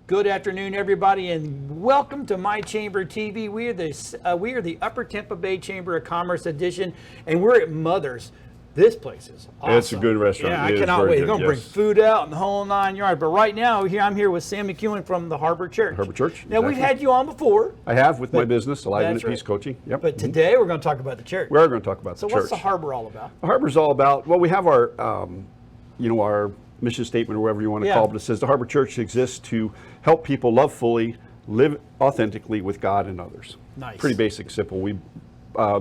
Good afternoon, everybody, and welcome to My Chamber TV. We are the Upper Tampa Bay Chamber of Commerce edition, and we're at Mother's. This place is awesome. It's a good restaurant. Yeah, I cannot wait. They're going to bring food out and the whole 9 yards. But right now, I'm here with Sam McKeown from the Harbor Church. Harbor Church. Now, we've had you on before. I have with my business, Alive Minute Peace Coaching. Yep. But today, we're going to talk about the church. We are going to talk about the church. So what's the Harbor all about? The Harbor's all about, well, we have our, our mission statement or whatever you want to call it. It says the Harbor Church exists to help people love fully, live authentically with God and others. Nice. Pretty basic, simple. We try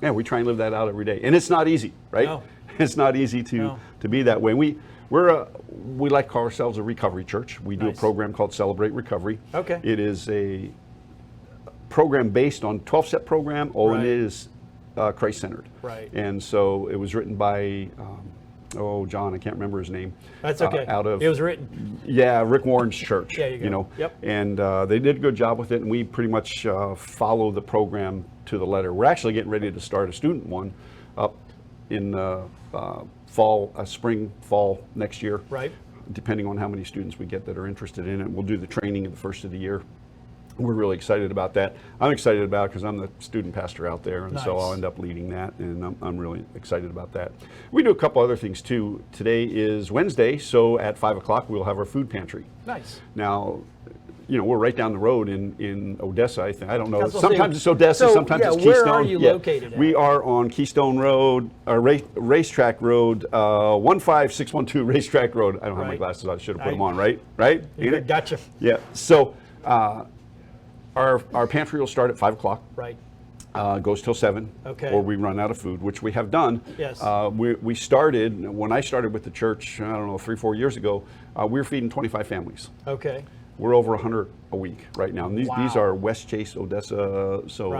and live that out every day, and it's not easy, right? No. It's not easy to be that way. We like to call ourselves a recovery church. We do a program called Celebrate Recovery. Okay. It is a program based on 12-step program. All it is Christ-centered. Right. And so it was written by John, I can't remember his name. That's okay. It was written. Yeah, Rick Warren's church. Yeah, you go. Yep. And they did a good job with it, and we pretty much follow the program to the letter. We're actually getting ready to start a student one up in spring, fall next year. Right. Depending on how many students we get that are interested in it. We'll do the training at the first of the year. We're really excited about that. I'm excited about it because I'm the student pastor out there, and so I'll end up leading that, and I'm really excited about that. We do a couple other things too. Today is Wednesday, so at 5 o'clock we'll have our food pantry. Nice. Now, we're right down the road in Odessa. I don't know. Sometimes it's Odessa, sometimes it's Keystone. Where are you located at? We are on Keystone Road, Racetrack Road, 15612 Racetrack Road. I don't have my glasses on. I should have put them on, right? Right? Gotcha. Yeah. So, our pantry will start at 5 o'clock. Right. Goes till 7. Okay. Or we run out of food, which we have done. Yes. We started, when I started with the church, 3-4 years ago, we were feeding 25 families. Okay. We're over 100 a week right now. And these are Westchase, Odessa. So,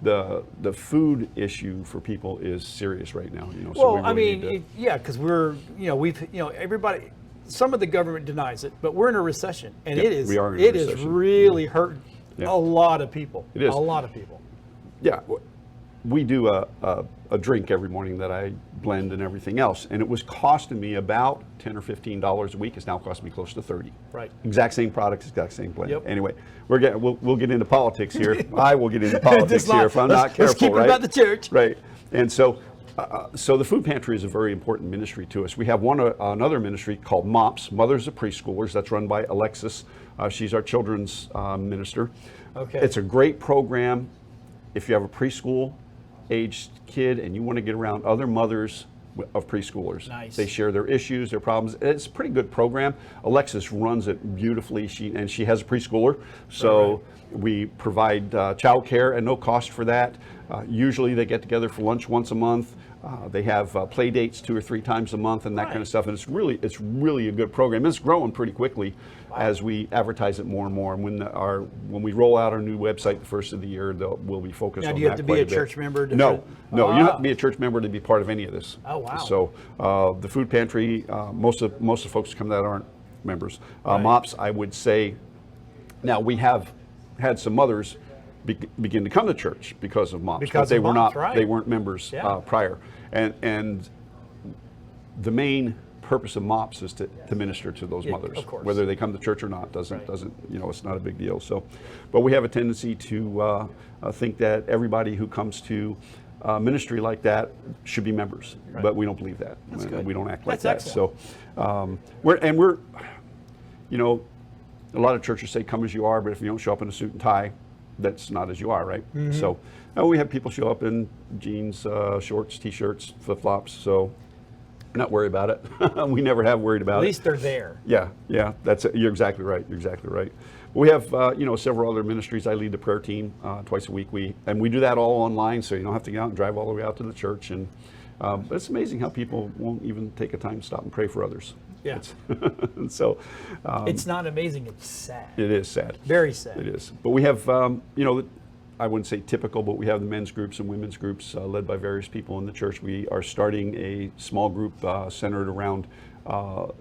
the food issue for people is serious right now. Well, so because everybody, some of the government denies it, but we're in a recession, and it is really hurting a lot of people. It is. A lot of people. Yeah. We do a drink every morning that I blend and everything else, and it was costing me about $10 or $15 a week. It's now costing me close to $30. Right. Exact same products, exact same blend. Yep. Anyway, we'll get into politics here. I will get into politics here if I'm not careful. Let's keep it about the church. Right. And so the food pantry is a very important ministry to us. We have another ministry called MOPS, Mothers of Preschoolers. That's run by Alexis. She's our children's minister. Okay. It's a great program. If you have a preschool aged kid and you want to get around other mothers of preschoolers. Nice. They share their issues, their problems. It's a pretty good program. Alexis runs it beautifully. She has a preschooler, so we provide child care at no cost for that. Usually they get together for lunch once a month. They have play dates 2 or 3 times a month and that kind of stuff. And it's really a good program. It's growing pretty quickly as we advertise it more and more. And when we roll out our new website the first of the year, we'll be focused on that. Now, do you have to be a church member? No, you don't have to be a church member to be part of any of this. Oh, wow. So the food pantry, most of the folks who come that aren't members. MOPS, I would say, now we have had some mothers begin to come to church because of MOPS, but they weren't members prior. And the main purpose of MOPS is to minister to those mothers, of course. whether they come to church or not. Doesn't it's not a big deal. So, but we have a tendency to think that everybody who comes to ministry like that should be members, but we don't believe that. That's good. We don't act like That's that. excellent. So, a lot of churches say come as you are, but if you don't show up in a suit and tie, that's not as you are, right? Mm-hmm. So we have people show up in jeans, shorts, t-shirts, flip-flops, so not worry about it. We never have worried about it. At least they're there. Yeah, that's it. You're exactly right. We have several other ministries. I lead the prayer team twice a week. We do that all online, so you don't have to get out and drive all the way out to the church. And but it's amazing how people won't even take a time to stop and pray for others. Yeah. And so it's not amazing. It's sad. It is sad. Very sad. It is. But we have I wouldn't say typical, but we have the men's groups and women's groups led by various people in the church. We are starting a small group centered around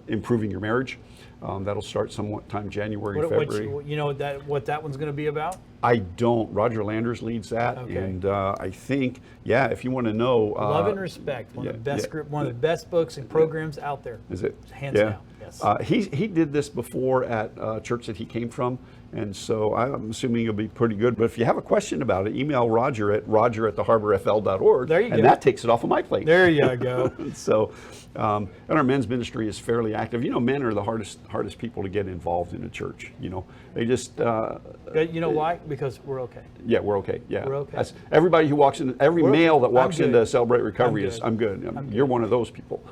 improving your marriage. That'll start sometime January, February. What that one's going to be about? I don't. Roger Landers leads that, and I think, if you want to know, Love and Respect, one of the best one of the best books and programs out there. Is it? Hands down. Yes. He did this before at a church that he came from, and so I'm assuming it'll be pretty good. But if you have a question about it, email Roger at roger@theharborfl.org. There you go. And that takes it off of my plate. There you go. So, and our men's ministry is fairly active. You know, men are the hardest people to get involved in a church. You know, they just. You know why? Because we're okay. Yeah, we're okay. Yeah, we're okay. That's, everybody who walks in, every male that walks into Celebrate Recovery I'm good. is, I'm good. I'm You're good. one of those people.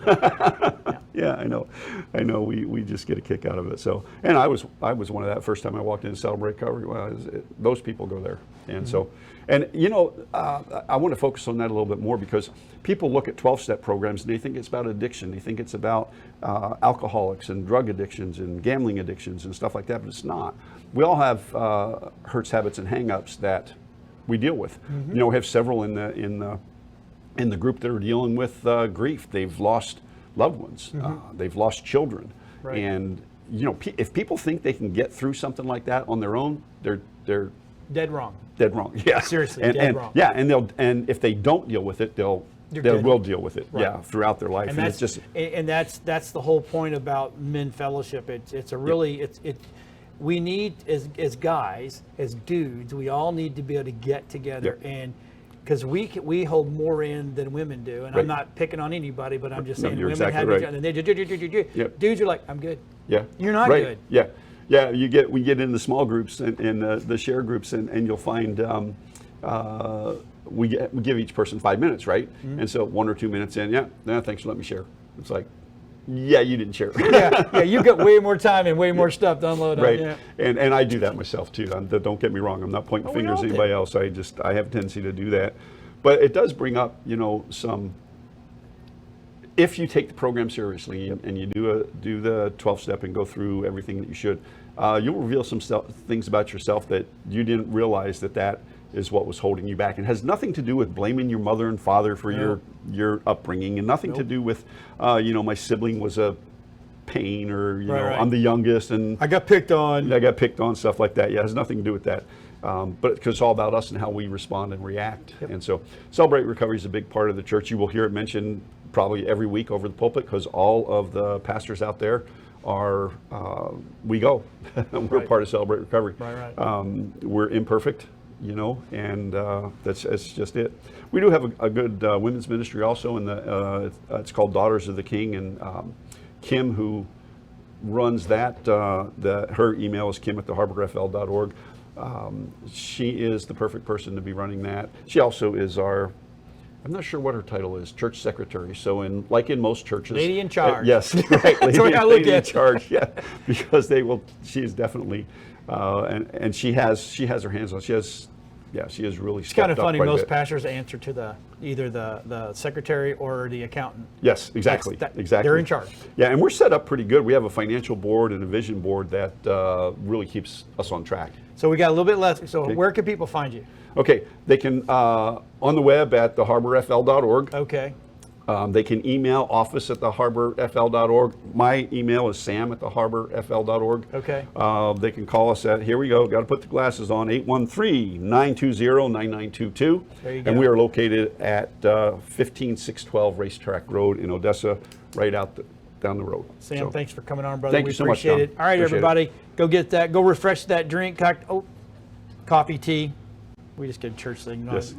Yeah, I know. We just get a kick out of it. So, and I was one of that first time I walked into Celebrate Recovery. Well, those people go there, and so, and you know, I want to focus on that a little bit more because people look at 12-step programs and they think it's about addiction. They think it's about alcoholics and drug addictions and gambling addictions and stuff like that, but it's not. We all have hurts, habits, and hang-ups that we deal with. You know, we have several in the group that are dealing with grief. They've lost loved ones. They've lost children. Right. And you know, if people think they can get through something like that on their own, they're Dead wrong. dead wrong. Yeah, Seriously, and, dead and, wrong. Yeah, and if they don't deal with it, they will deal with it. Right. Yeah, throughout their life. And it's just that's the whole point about men fellowship. It's a really we need as guys, as dudes, we all need to be able to get together and because we hold more in than women do, and I'm not picking on anybody, but I'm just saying you're women exactly have right. each other, and they dudes are like, I'm good. Yeah, You're not right. good. Yeah, yeah. We get in the small groups and the share groups, and you'll find we give each person 5 minutes, right? And so 1 or 2 minutes in, thanks for letting me share. It's like, yeah, you didn't share. yeah, you got way more time and way more stuff to unload on. Right, Yeah. and I do that myself too. Don't get me wrong. I'm not pointing fingers at anybody else. I have a tendency to do that, but it does bring up, you know, some. If you take the program seriously and you do the 12-step and go through everything that you should, you'll reveal some things about yourself that you didn't realize that is what was holding you back. It has nothing to do with blaming your mother and father for your upbringing, and nothing to do with, you know, my sibling was a pain, or you know, I'm the youngest and I got picked on. Stuff like that. Yeah, it has nothing to do with that. But because it's all about us and how we respond and react. And so Celebrate Recovery is a big part of the church. You will hear it mentioned probably every week over the pulpit because all of the pastors out there are, we go. We're part of Celebrate Recovery. We're imperfect, you know, and that's just it. We do have a good women's ministry also, and it's called Daughters of the King, and Kim, who runs that, her email is kim@theharborfl.org. She is the perfect person to be running that. She also is our, I'm not sure what her title is, church secretary. So in most churches, lady in charge. Yes, right. Lady in charge. Yeah, because she is definitely, and she has her hands on. She is really. It's kind of funny. Most pastors answer to either the secretary or the accountant. Yes, exactly. Exactly. They're in charge. Yeah, and we're set up pretty good. We have a financial board and a vision board that really keeps us on track. So we got a little bit less. So where can people find you? Okay, they can on the web at theharborfl.org. Okay. They can email office@theharborfl.org. My email is sam@theharborfl.org. Okay. They can call us at, here we go, got to put the glasses on, 813-920-9922. There you go. And we are located at 15612 Racetrack Road in Odessa, right down the road. Sam, thanks for coming on, brother. Thank you so much, John. Appreciate it. All right, everybody, go get that. Go refresh that drink. Coffee, tea. We just get a church thing. Yes.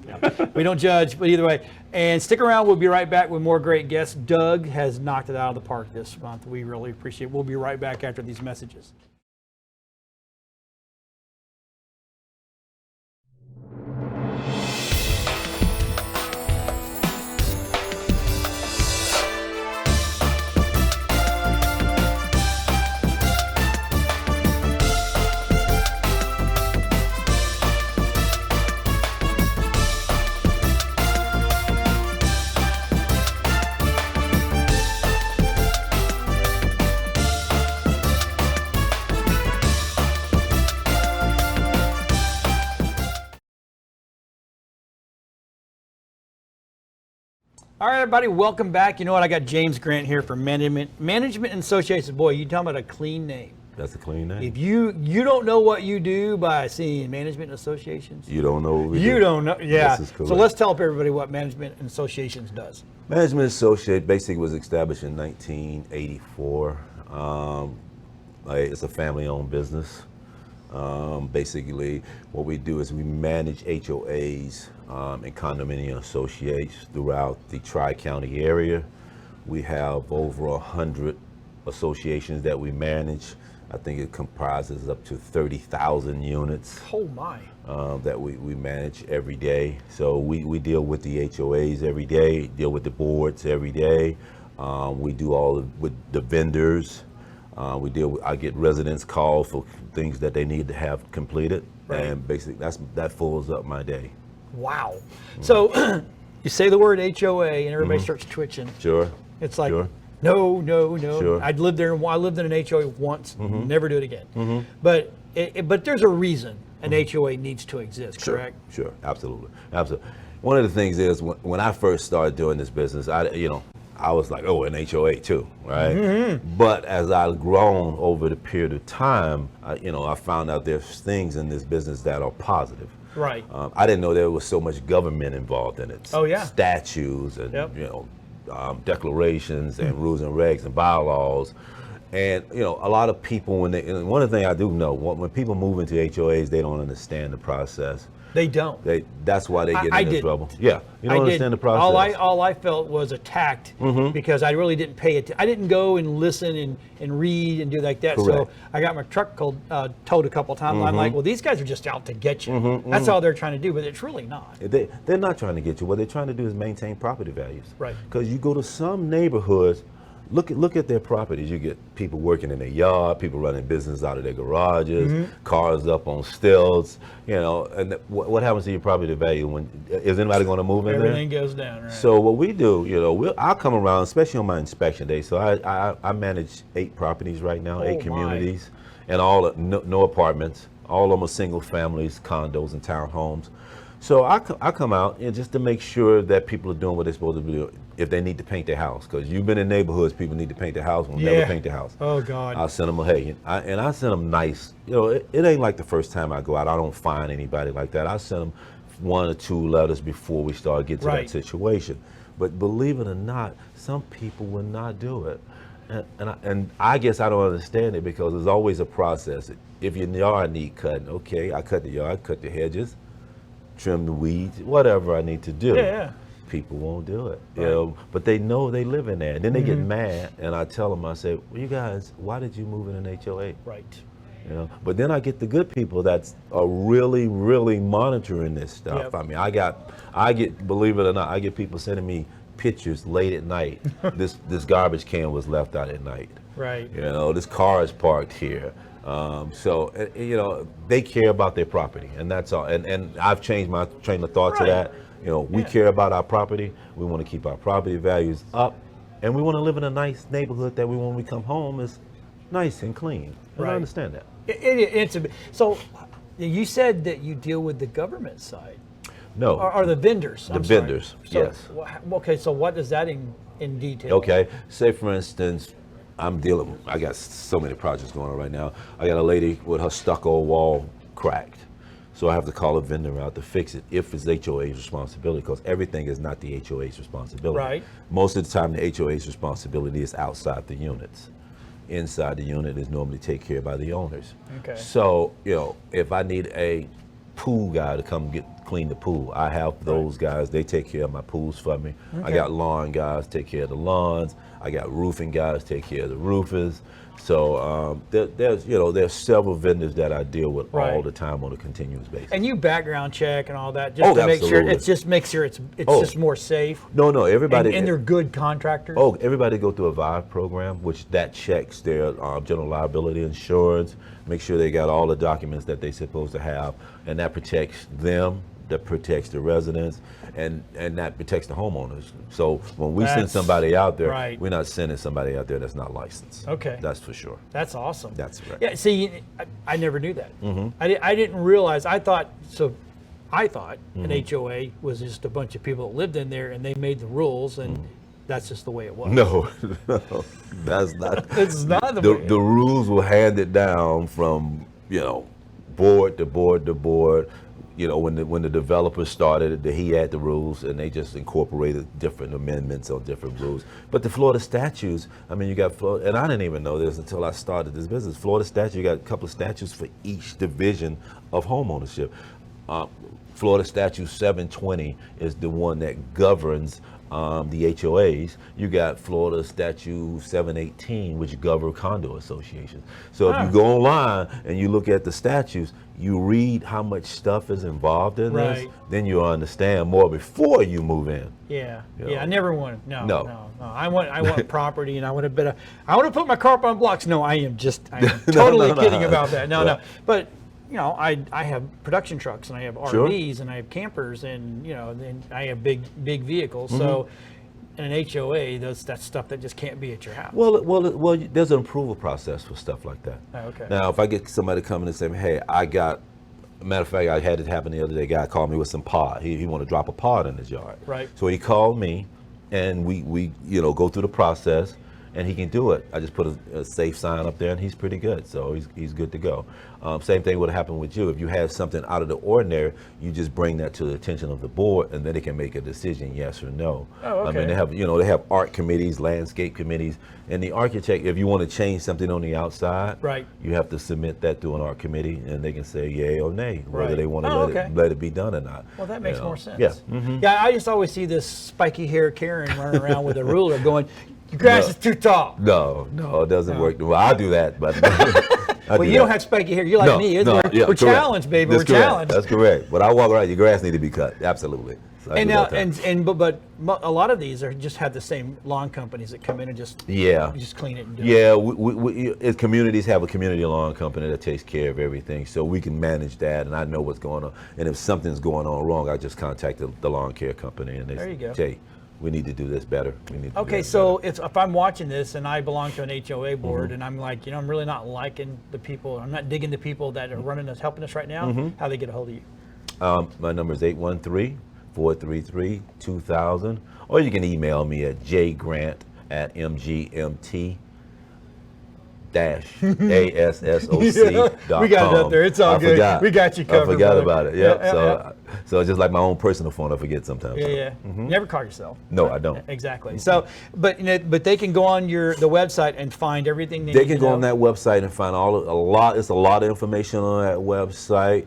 We don't judge, but either way. And stick around. We'll be right back with more great guests. Doug has knocked it out of the park this month. We really appreciate it. We'll be right back after these messages. All right, everybody, welcome back. You know what? I got James Grant here from Management and Associations. Boy, you talking about a clean name. That's a clean name. If you don't know what you do by seeing Management and Associations, you don't know what we you do. don't know. Yeah. So let's tell everybody what Management and Associations does. Management Associate basically was established in 1984. It's a family-owned business. Basically, what we do is we manage HOAs and condominium associations throughout the Tri-County area. We have over 100 associations that we manage. I think it comprises up to 30,000 units. Oh my. That we manage every day. So we deal with the HOAs every day, deal with the boards every day. We do with the vendors. I get residents calls for things that they need to have completed, and basically that fills up my day. Wow. So you say the word HOA and everybody starts twitching. Sure. It's like, Sure. no. Sure. I lived in an HOA once, never do it again. But there's a reason an HOA needs to exist, correct? Sure, absolutely. One of the things is when I first started doing this business, I was like, oh, an HOA too, right? But as I've grown over the period of time, I found out there's things in this business that are positive. Right. I didn't know there was so much government involved in it. Oh, yeah. Statutes and declarations and rules and regs and bylaws. And a lot of people, and one of the things I do know, when people move into HOAs, they don't understand the process. They don't. That's why they get into trouble. Yeah, you don't understand the process. All I felt was attacked because I really didn't pay it. I didn't go and listen and read and do like that. Correct. So I got my truck towed a couple times. I'm like, well, these guys are just out to get you. That's all they're trying to do, but it's really not. They're not trying to get you. What they're trying to do is maintain property values. Right. Because you go to some neighborhoods, look at their properties. You get people working in their yard, people running business out of their garages, cars up on stilts. And what happens to your property value when is anybody going to move in there? Everything goes down, right? So what we do, I'll come around, especially on my inspection day. So I manage 8 properties right now, 8 communities, and no apartments. All of them are single families, condos, and townhomes. So I come out and just to make sure that people are doing what they're supposed to be doing. If they need to paint their house, because you've been in neighborhoods, people need to paint their house, will never paint their house. Oh God. I'll send them I send them nice. It ain't like the first time I go out. I don't find anybody like that. I send them 1 or 2 letters before we start getting to that situation. But believe it or not, some people will not do it, and I guess I don't understand it because there's always a process. If your yard need cutting, okay, I cut the yard, cut the hedges, trim the weeds, whatever I need to do. Yeah. People won't do it, Right. But they know they live in there. And then they get mad, and I tell them, I say, well, you guys, why did you move in an HOA? Right. But then I get the good people that are really, really monitoring this stuff. Yep. I mean, I get, believe it or not, I get people sending me pictures late at night. This garbage can was left out at night. Right. This car is parked here. So they care about their property, and that's all. And I've changed my train of thought to that. We care about our property. We want to keep our property values up, and we want to live in a nice neighborhood that when we come home is nice and clean. And I understand that. So you said that you deal with the government side. No. Or the vendors. The vendors, yes. Okay, so what does that in detail? Okay, say for instance, I got so many projects going on right now. I got a lady with her stucco wall cracked. So I have to call a vendor out to fix it if it's HOA's responsibility, because everything is not the HOA's responsibility. Right. Most of the time, the HOA's responsibility is outside the units. Inside the unit is normally taken care of by the owners. Okay. So, if I need a pool guy to come clean the pool, I have those guys. They take care of my pools for me. Okay. I got lawn guys take care of the lawns. I got roofing guys take care of the roofers. So there's several vendors that I deal with all the time on a continuous basis. And you background check and all that just to make sure it's just more safe. No, everybody and they're good contractors. Oh, everybody go through a VIVE program, which that checks their general liability insurance, make sure they got all the documents that they're supposed to have, and that protects them, that protects the residents, and that protects the homeowners. So when we send somebody out there, we're not sending somebody out there that's not licensed. Okay. That's for sure. That's awesome. That's right. Yeah, see, I never knew that. I didn't realize, I thought an HOA was just a bunch of people that lived in there and they made the rules and that's just the way it was. No, that's not. It's not the way. The rules were handed down from, board to board to board. you know, when the developers started, he had the rules, and they just incorporated different amendments on different rules. But the Florida statutes, I mean, you got Florida, and I didn't even know this until I started this business. Florida statute, you got a couple of statutes for each division of home ownership. Florida Statute 720 is the one that governs the HOAs. You got Florida Statute 718, which governs condo associations. So if you go online and you look at the statutes, you read how much stuff is involved in this, then you understand more before you move in. Yeah, You yeah. know? I never want. No. I want property, and I want to put my carpet on blocks. No, I am totally kidding about that. No. But you know, I have production trucks, and I have RVs, and I have campers, and you know, then I have big vehicles. So in an HOA, that's stuff that just can't be at your house. Well, there's an approval process for stuff like that. Oh, okay. Now, if I get somebody coming and saying, "Hey, matter of fact, I had it happen the other day. A guy called me with some pod. He wanted to drop a pod in his yard. Right. So he called me, and we go through the process, and he can do it. I just put a safe sign up there, and he's pretty good. So he's good to go. Same thing would happen with you. If you have something out of the ordinary, you just bring that to the attention of the board, and then they can make a decision, yes or no. Oh, okay. I mean, they have art committees, landscape committees, and the architect, if you want to change something on the outside, you have to submit that to an art committee, and they can say yay or nay, whether they want to let it be done or not. Well, that makes more sense. Yeah. Yeah, I just always see this spiky hair Karen running around with a ruler going, your grass is too tall. No, it doesn't work. Well, I do that, but well, you don't have spiky hair. You're like me. We're challenged, baby. We're challenged. That's correct. But I walk around. Your grass need to be cut. Absolutely. So and now, but a lot of these just have the same lawn companies that come in and just clean it and do it. Yeah, communities have a community lawn company that takes care of everything, so we can manage that, and I know what's going on. And if something's going on wrong, I just contact the lawn care company, and they say, we need to do this better. So if I'm watching this and I belong to an HOA board and I'm like, I'm really not liking the people, I'm not digging the people that are running us, helping us right now, how they get a hold of you? My number is 813-433-2000, or you can email me at jgrant@mgmt-assoc.com. We got it up there. It's all good. We got you covered. I forgot about it. Yep. So it's just like my own personal phone. I forget sometimes. Yeah. Never call yourself. No, I don't. Exactly. So, but they can go on the website and find everything they can go on that website and find It's a lot of information on that website.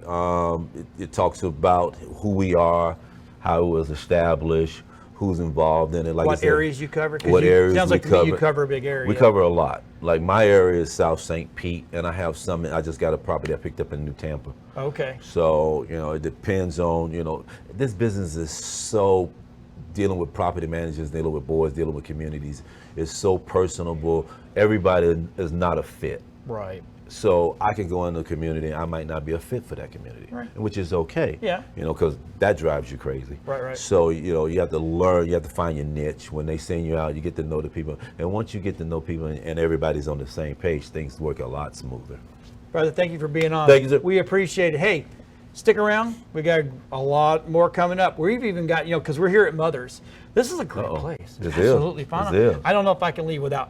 It talks about who we are, how it was established, who's involved in it. Like what areas you cover? What areas sounds like we cover. you cover a big area. We cover a lot. Like my area is South St. Pete, and I have some. I just got a property I picked up in New Tampa. Okay. So it depends on this business is so dealing with property managers, dealing with boards, dealing with communities. It's so personable. Everybody is not a fit. Right. So I can go in the community, I might not be a fit for that community, which is okay. Yeah. Because that drives you crazy. Right. So you have to learn, you have to find your niche. When they send you out, you get to know the people, and once you get to know people and everybody's on the same page, things work a lot smoother. Brother, thank you for being on. Thank you, sir. We appreciate it. Hey, stick around. We got a lot more coming up. We've even got because we're here at Mother's. This is a great place. It's absolutely fun. I don't know if I can leave without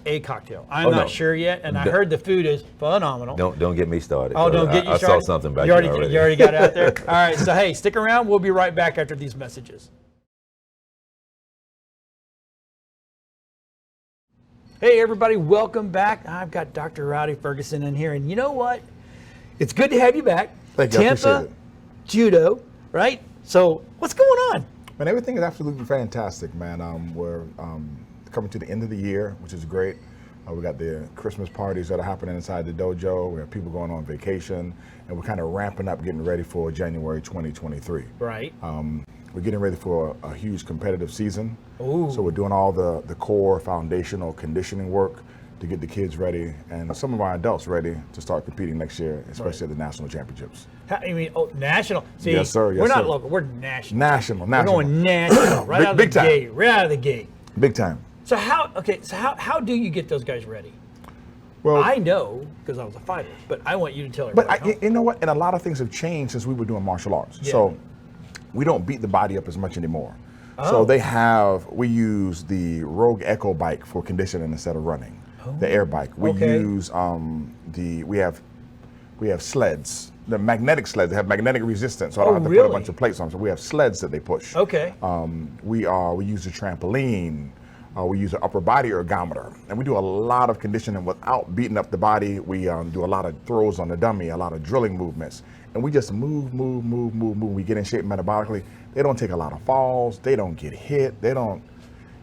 a cocktail. I'm not sure yet, and I heard the food is phenomenal. Don't get me started. Oh, don't get you started. I saw something back there already. You already got it out there? All right, so hey, stick around. We'll be right back after these messages. Hey everybody, welcome back. I've got Dr. Rhadi Ferguson in here, and you know what? It's good to have you back. Thank you. Tampa, Judo, right? So what's going on? Man, everything is absolutely fantastic, man. We're coming to the end of the year, which is great. We got the Christmas parties that are happening inside the dojo. We have people going on vacation, and we're kind of ramping up, getting ready for January 2023. Right. We're getting ready for a huge competitive season. Ooh. So we're doing all the core foundational conditioning work to get the kids ready, and some of our adults ready to start competing next year, especially at the national championships. You mean national? See, yes, sir. Yes, we're not sir. local. We're national. National. We're going national right out of the gate. Right out of the gate. Big time. So how do you get those guys ready? Well, I know because I was a fighter, but I want you to tell everybody. But you know what? And a lot of things have changed since we were doing martial arts. Yeah. So we don't beat the body up as much anymore. Oh. So we use the Rogue Echo bike for conditioning instead of running. The air bike. We use we have sleds the magnetic sleds. They have magnetic resistance, so I don't have to put really? a bunch of plates on them. So we have sleds that they push. Okay. We use a trampoline. We use an upper body ergometer, and we do a lot of conditioning without beating up the body. We do a lot of throws on the dummy, a lot of drilling movements, and we just move. We get in shape metabolically. They don't take a lot of falls. They don't get hit. They don't.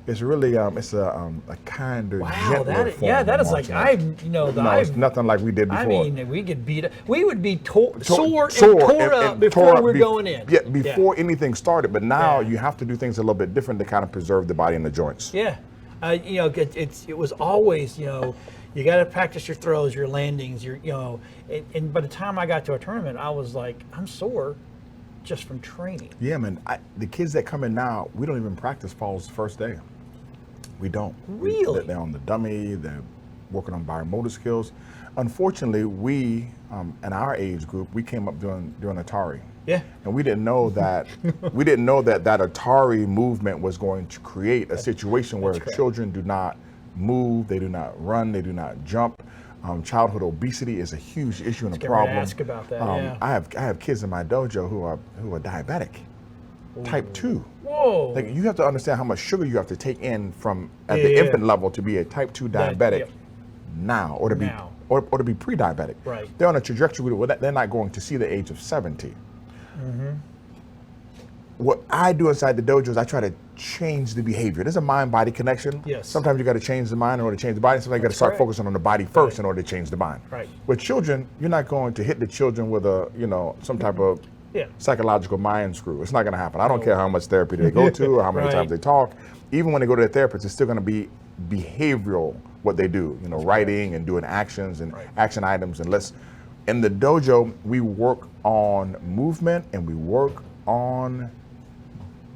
It's really it's a kinder, gentler form that of is like martial art. It's nothing like we did before. I mean, we could beat it. We would be sore and tore up and before tore up we're going in. Yeah, before anything started. But now you have to do things a little bit different to kind of preserve the body and the joints. Yeah, it was always you got to practice your throws, your landings, and by the time I got to a tournament, I was like, I'm sore just from training. Yeah, man. The kids that come in now, we don't even practice falls the first day. We don't. Really? They're on the dummy. They're working on biomotor skills. Unfortunately, we, in our age group, we came up doing Atari. Yeah. And we didn't know that that Atari movement was going to create a situation where children do not move, they do not run, they do not jump. Childhood obesity is a huge issue and a problem. Ask about that. I have kids in my dojo who are diabetic, type 2. Whoa! Like, you have to understand how much sugar you have to take in from at the infant level to be a type 2 diabetic now, or to be or to be pre-diabetic. Right. They're on a trajectory where they're not going to see the age of 70. What I do inside the dojo is I try to change the behavior. There's a mind-body connection. Yes. Sometimes you got to change the mind in order to change the body. Sometimes you got to start focusing on the body first in order to change the mind. Right. With children, you're not going to hit the children with some type of psychological mind screw. It's not going to happen. I don't care how much therapy they go to or how many times they talk. Even when they go to their therapist, it's still going to be behavioral what they do. Writing and doing actions and action items. And in the dojo, we work on movement and we work on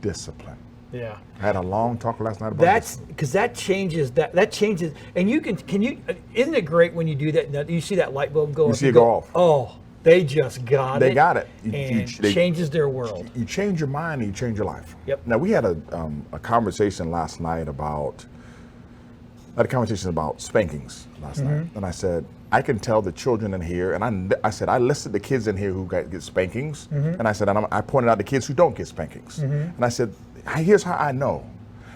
discipline. Yeah. I had a long talk last night about That's because that changes, and isn't it great when you do that? Now, you see that light bulb go off. You see it go off. Oh, they just got it. They got it. And changes their world. You change your mind and you change your life. Yep. Now, we had a conversation last night about spankings last night. And I said, I can tell the children in here, and I said, I listed the kids in here who get spankings. And I said, I pointed out the kids who don't get spankings. And I said, here's how I know.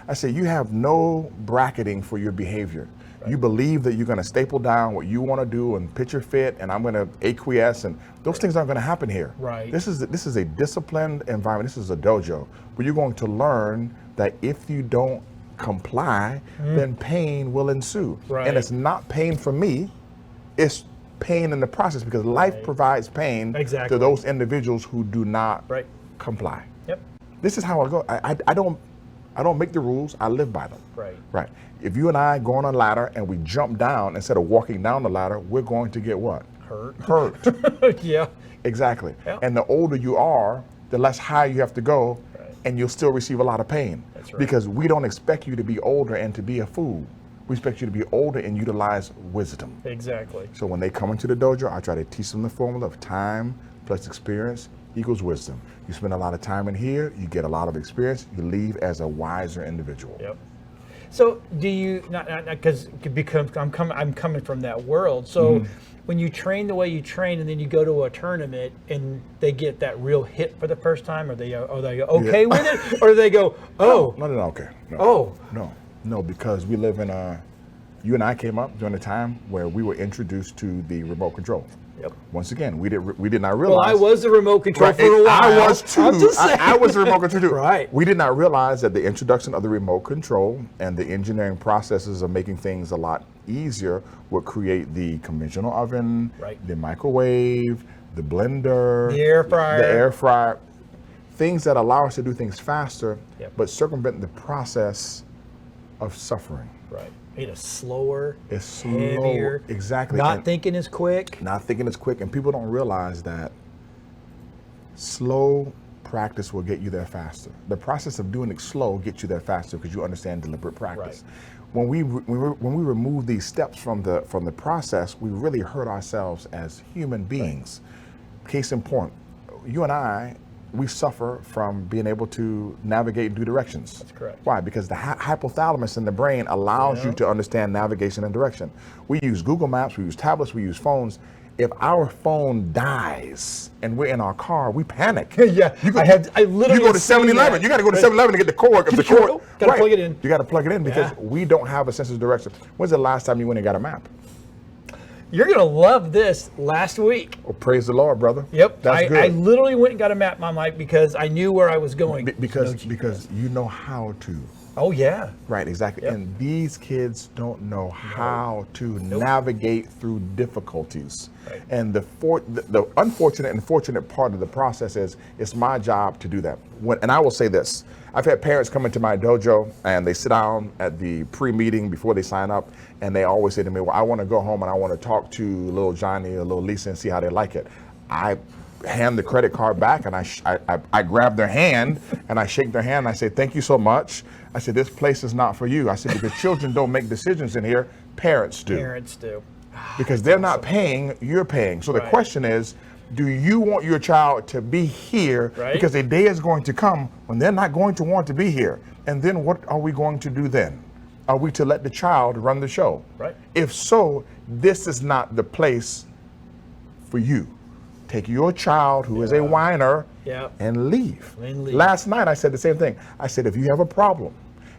I said, you have no bracketing for your behavior. You believe that you're going to staple down what you want to do and picture fit, and I'm going to acquiesce, and those things aren't going to happen here. Right. This is a disciplined environment. This is a dojo where you're going to learn that if you don't comply, then pain will ensue. Right. And it's not pain for me, it's pain in the process, because life provides pain to those individuals who do not comply. Yep. This is how I go. I don't make the rules, I live by them. Right. If you and I go on a ladder and we jump down instead of walking down the ladder, we're going to get what? Hurt. Yeah. Exactly. Yep. And the older you are, the less high you have to go, and you'll still receive a lot of pain. That's right. Because we don't expect you to be older and to be a fool. We expect you to be older and utilize wisdom. Exactly. So when they come into the dojo, I try to teach them the formula of time plus experience equals wisdom. You spend a lot of time in here, you get a lot of experience, you leave as a wiser individual. Yep. So do you because I'm coming from that world. So when you train the way you train, and then you go to a tournament and they get that real hit for the first time, are they okay with it, or do they go, oh, no, okay, no, because we live in you and I came up during a time where we were introduced to the remote control. Yep. Once again, we did not realize. Well, I was the remote control for a while. I was too. I was the remote control too. Right. We did not realize that the introduction of the remote control and the engineering processes of making things a lot easier would create the conventional oven, the microwave, the blender, the air fryer, things that allow us to do things faster, but circumvent the process of suffering. Right. It's slower. It's slow. Heavier. Exactly. Not thinking as quick. Not thinking as quick, and people don't realize that slow practice will get you there faster. The process of doing it slow gets you there faster because you understand deliberate practice. When we remove these steps from the process, we really hurt ourselves as human beings. Case in point, you and I, we suffer from being able to navigate and do directions. That's correct. Why? Because the hypothalamus in the brain allows you to understand navigation and direction. We use Google Maps, we use tablets, we use phones, if our phone dies and we're in our car, we panic. Yeah, I literally You go to have seen 7-Eleven. that. You got to go to 7-Eleven to get the cord. If the cord, Gotta plug it in. You got to plug it in because Yeah. we don't have a sense of direction. When's the last time you went and got a map? You're gonna love this. Last week. Well, praise the Lord, brother. Yep. That's good. I literally went and got a map, my Mike, because I knew where I was going. because No because GPS. you know how to. Oh yeah. Right, exactly. Yep. And these kids don't know how to navigate through difficulties. Right. And the unfortunate and fortunate part of the process is it's my job to do that. And I will say this. I've had parents come into my dojo and they sit down at the pre-meeting before they sign up and they always say to me, well, I want to go home and I want to talk to little Johnny or little Lisa and see how they like it. I hand the credit card back and I grab their hand and I shake their hand and I say, thank you so much. I said, this place is not for you. I said, because children don't make decisions in here, parents do. Parents do. Because they're not paying, you're paying. So the Right. question is, do you want your child to be here? Right. Because a day is going to come when they're not going to want to be here. And then what are we going to do then? Are we to let the child run the show? Right. If so, this is not the place for you. Take your child who is a whiner Yeah. and leave. And leave. Last night I said the same thing. I said, if you have a problem,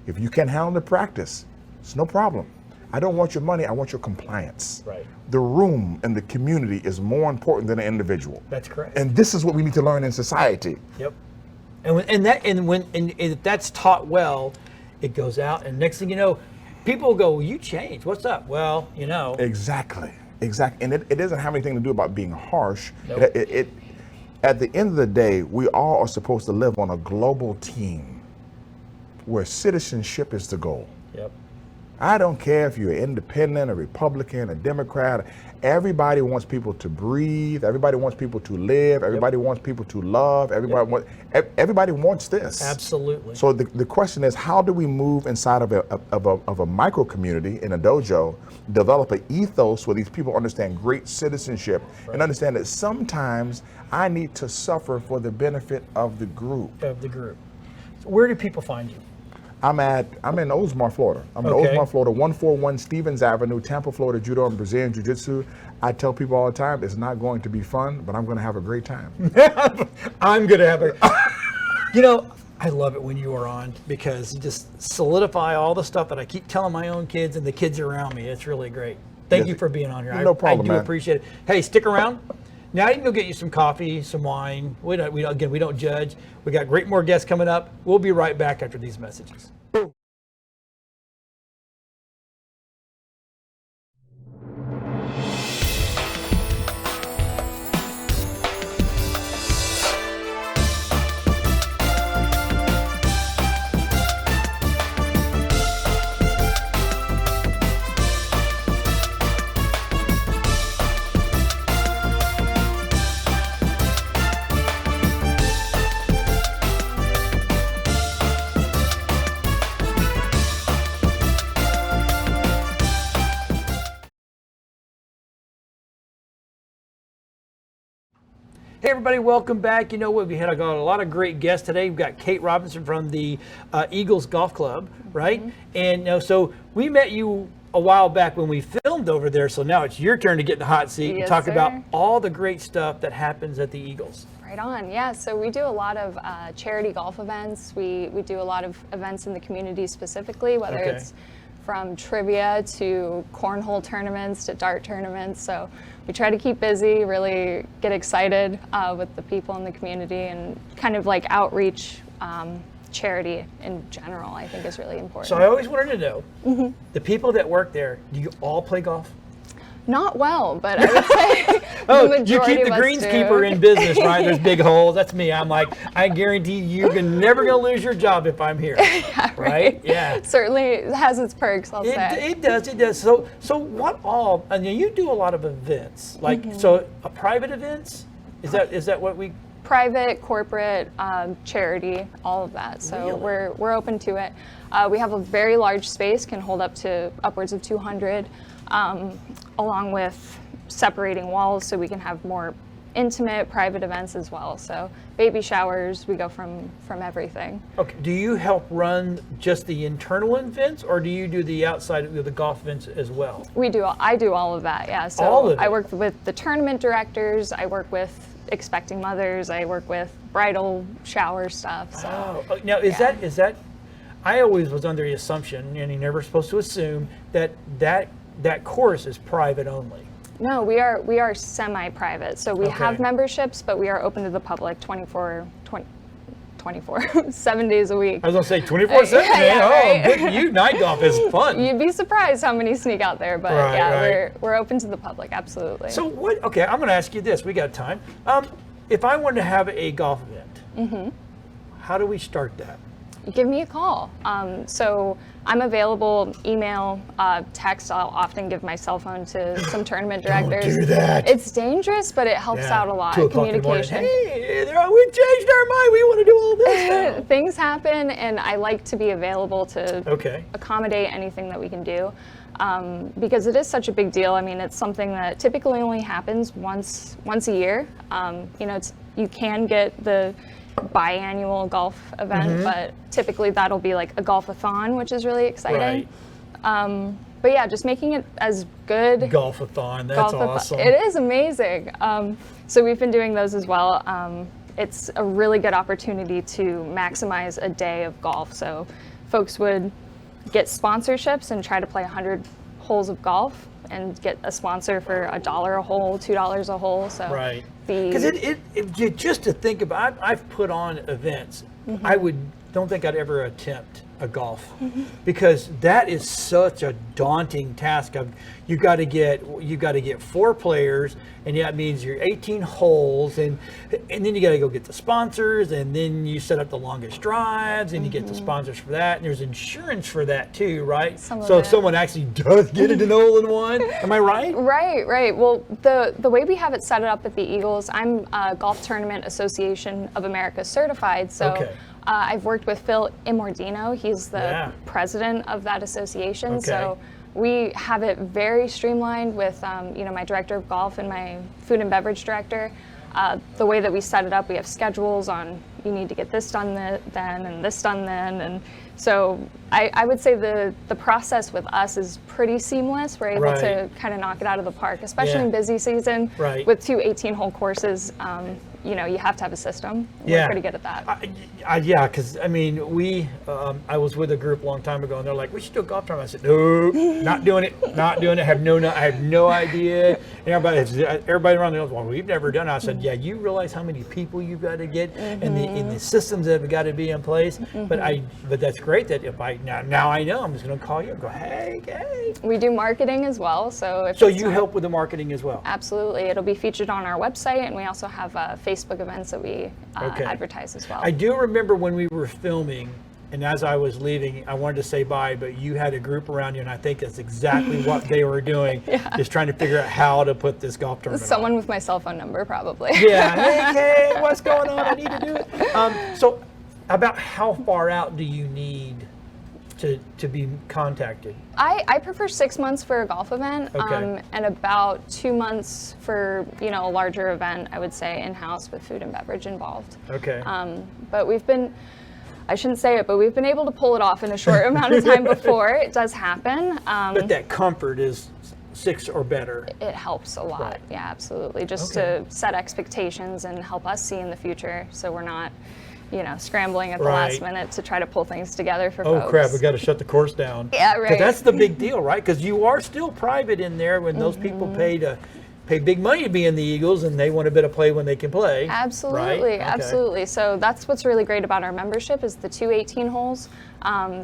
if you can handle the practice, it's no problem. I don't want your money, I want your compliance. Right. The room and the community is more important than an individual. That's correct. And this is what we need to learn in society. Yep. And if that's taught well, it goes out, and next thing you know, people go, well, you changed. What's up? Well, you know. Exactly. And it doesn't have anything to do about being harsh. Nope. At the end of the day, we all are supposed to live on a global team where citizenship is the goal. Yep. I don't care if you're independent, a Republican, a Democrat. Everybody wants people to breathe. Everybody wants people to live. Everybody wants people to love. Everybody wants this. Absolutely. So the question is, how do we move inside of a micro community in a dojo, develop an ethos where these people understand great citizenship and understand that sometimes I need to suffer for the benefit of the group. Of the group. So where do people find you? I'm in Oldsmar, Florida. I'm in Okay. Oldsmar, Florida, 141 Stevens Avenue, Tampa, Florida, Judo and Brazilian Jiu-Jitsu. I tell people all the time, it's not going to be fun, but I'm going to have a great time. I'm gonna have a. You know, I love it when you are on because you just solidify all the stuff that I keep telling my own kids and the kids around me. It's really great. Thank Yes. you for being on here. No problem, I do man. appreciate it. Hey, stick around. Now I can go get you some coffee, some wine. We don't judge. We got great more guests coming up. We'll be right back after these messages. Hey everybody, welcome back. You know what? Got a lot of great guests today. We've got Kate Robinson from the Eagles Golf Club, right? And so we met you a while back when we filmed over there. So now it's your turn to get in the hot seat and Yes, talk sir. about all the great stuff that happens at the Eagles. Right on, yeah. So we do a lot of charity golf events. We do a lot of events in the community specifically, whether Okay. it's from trivia to cornhole tournaments to dart tournaments. So we try to keep busy, really get excited with the people in the community and kind of like outreach charity in general, I think is really important. So I always wanted to know, the people that work there, do you all play golf? Not well, but I would say Oh, the you majority keep the of us greenskeeper do. in business, right? There's big holes. That's me. I'm like, I guarantee you're never going to lose your job if I'm here. Right? Yeah. Certainly has its perks, I'll say. It does. So what all? I mean, you do a lot of events, like so. A private events is that what we? Private, corporate, charity, all of that. So Really? we're open to it. We have a very large space, can hold up to upwards of 200, along with separating walls so we can have more intimate, private events as well. So baby showers, we go from everything. Okay. Do you help run just the internal events, or do you do the outside of the golf events as well? I do all of that, yeah. So All of I it? work with the tournament directors, I work with expecting mothers, I work with bridal shower stuff. So Oh, now is that? I always was under the assumption, and you're never supposed to assume that course is private only. no, we are semi-private. So we have Okay. memberships, but we are open to the public 7 days a week. I was gonna say 24/7. Yeah, Oh, right. good. Night golf is fun. You'd be surprised how many sneak out there, but Right, yeah, right. we're open to the public, absolutely. So what? Okay, I'm gonna ask you this. We got time. If I wanted to have a golf event, how do we start that? Give me a call. So I'm available, email, text. I'll often give my cell phone to some tournament directors. do that. It's dangerous, but it helps Yeah, out a lot. 2 o'clock in the morning. Communication. Hey, we changed our mind. We want to do all this now. Things happen, and I like to be available to Okay. accommodate anything that we can do. Because it is such a big deal. I mean, it's something that typically only happens once a year. You can get the biannual golf event, but typically that'll be like a golf-a-thon, which is really exciting. But yeah, just making it as good. Golf-a-thon. That's awesome. It is amazing. So we've been doing those as well. It's a really good opportunity to maximize a day of golf. So folks would get sponsorships and try to play 100 holes of golf and get a sponsor for $1 a hole, $2 a hole. So Right. Because just to think about, I've put on events. I don't think I'd ever attempt a golf because that is such a daunting task. You got to get 4 players, and that means you're 18 holes, and then you got to go get the sponsors, and then you set up the longest drives, and you get the sponsors for that, and there's insurance for that too, right? Some of So if it. someone actually does get it an hole-in-one, am I right? Right. Well, the way we have it set up at the Eagles, I'm Golf Tournament Association of America certified. So Okay. I've worked with Phil Immordino. He's the Yeah. president of that association. Okay. So we have it very streamlined with my director of golf and my food and beverage director. The way that we set it up, we have schedules on you need to get this done then and this done then. And so I would say the process with us is pretty seamless. We're able Right. to kind of knock it out of the park, especially Yeah. in busy season. Right. With 2 18-hole courses, you have to have a system. We're pretty good at that. Yeah, because I mean, I was with a group a long time ago, and they're like, "We should do a golf tournament." I said, "No, not doing it. I have no idea." And everybody around there goes, "Well, we've never done it." I said, "Yeah, you realize how many people you've got to get, and the systems that have got to be in place." But that's great that if now I know, I'm just going to call you and go, "Hey." We do marketing as well, so if So it's you not- help with the marketing as well. Absolutely, it'll be featured on our website, and we also have Facebook events that we Okay. advertise as well. I do remember when we were filming, and as I was leaving, I wanted to say bye, but you had a group around you, and I think that's exactly what they were doing, just trying to figure out how to put this golf tournament Someone on. with my cell phone number, probably. Yeah, hey, Kate, what's going on? I need to do it. So about how far out do you need to be contacted? I prefer 6 months for a golf event, Okay. and about 2 months for a larger event. I would say in-house with food and beverage involved. Okay. But I shouldn't say it, but we've been able to pull it off in a short amount of time before. It does happen. But that comfort is 6 or better. It helps a lot. Right. Yeah, absolutely. Just Okay. to set expectations and help us see in the future, so we're not, scrambling at the Right. last minute to try to pull things together for Oh folks. crap, we got to shut the course down. Yeah, But right. that's the big deal, right? Because you are still private in there when those people pay big money to be in the Eagles, and they want a bit of play when they can play. Absolutely, right? Okay. absolutely. So that's what's really great about our membership is the 2 18 holes.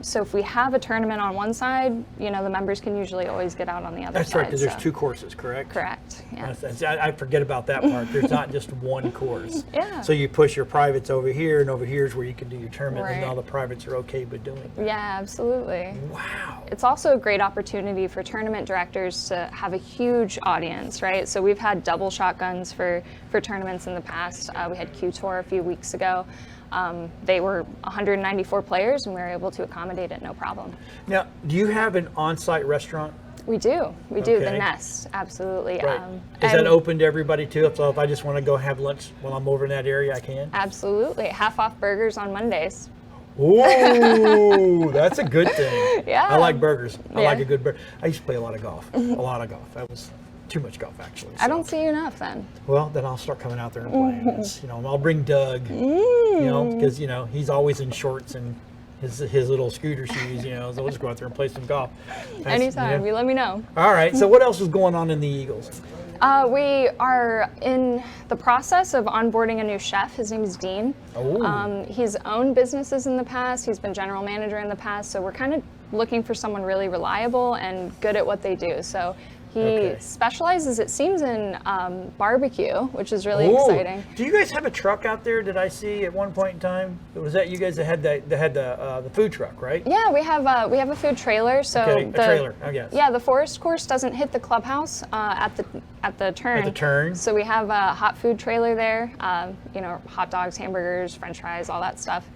So if we have a tournament on one side, the members can usually always get out on the other That's side. right, because there's so- 2 courses, correct? Correct. Yeah. I forget about that part. There's not just one course. Yeah. So you push your privates over here, and over here is where you can do your tournament, and Right. all the privates are okay with doing it. Yeah, absolutely. Wow. It's also a great opportunity for tournament directors to have a huge audience, right? So we've had double shotguns for tournaments in the past. We had Q Tour a few weeks ago. They were 194 players, and we were able to accommodate it no problem. Now, do you have an on-site restaurant? We do. We do. The Okay. Nest, absolutely. Right. Is that open to everybody too? So if I just want to go have lunch while I'm over in that area, I can? Absolutely. Half off burgers on Mondays. Ooh, that's a good thing. Yeah. I like burgers. I Yeah. like a good burger. I used to play a lot of golf. A lot of golf. That was too much golf, actually. I don't see you enough then. Well, then I'll start coming out there and playing. It's, you know, and I'll bring Doug. You know, because you know he's always in shorts and his little scooter shoes. You know, so we'll just go out there and play some golf. That's, Anytime. you You know. let me know. All right. So what else is going on in the Eagles? We are in the process of onboarding a new chef. His name is Dean. Oh. He's owned businesses in the past. He's been general manager in the past. So we're kind of looking for someone really reliable and good at what they do. So he Okay. specializes, it seems, in barbecue, which is really Ooh. exciting. Do you guys have a truck out there? Did I see at one point in time? Was that you guys that had the food truck, right? Yeah, we have a food trailer. So Okay, a trailer, I guess. Yeah, the forest course doesn't hit the clubhouse at the turn. At the turn. So we have a hot food trailer there. You know, hot dogs, hamburgers, French fries, all that stuff,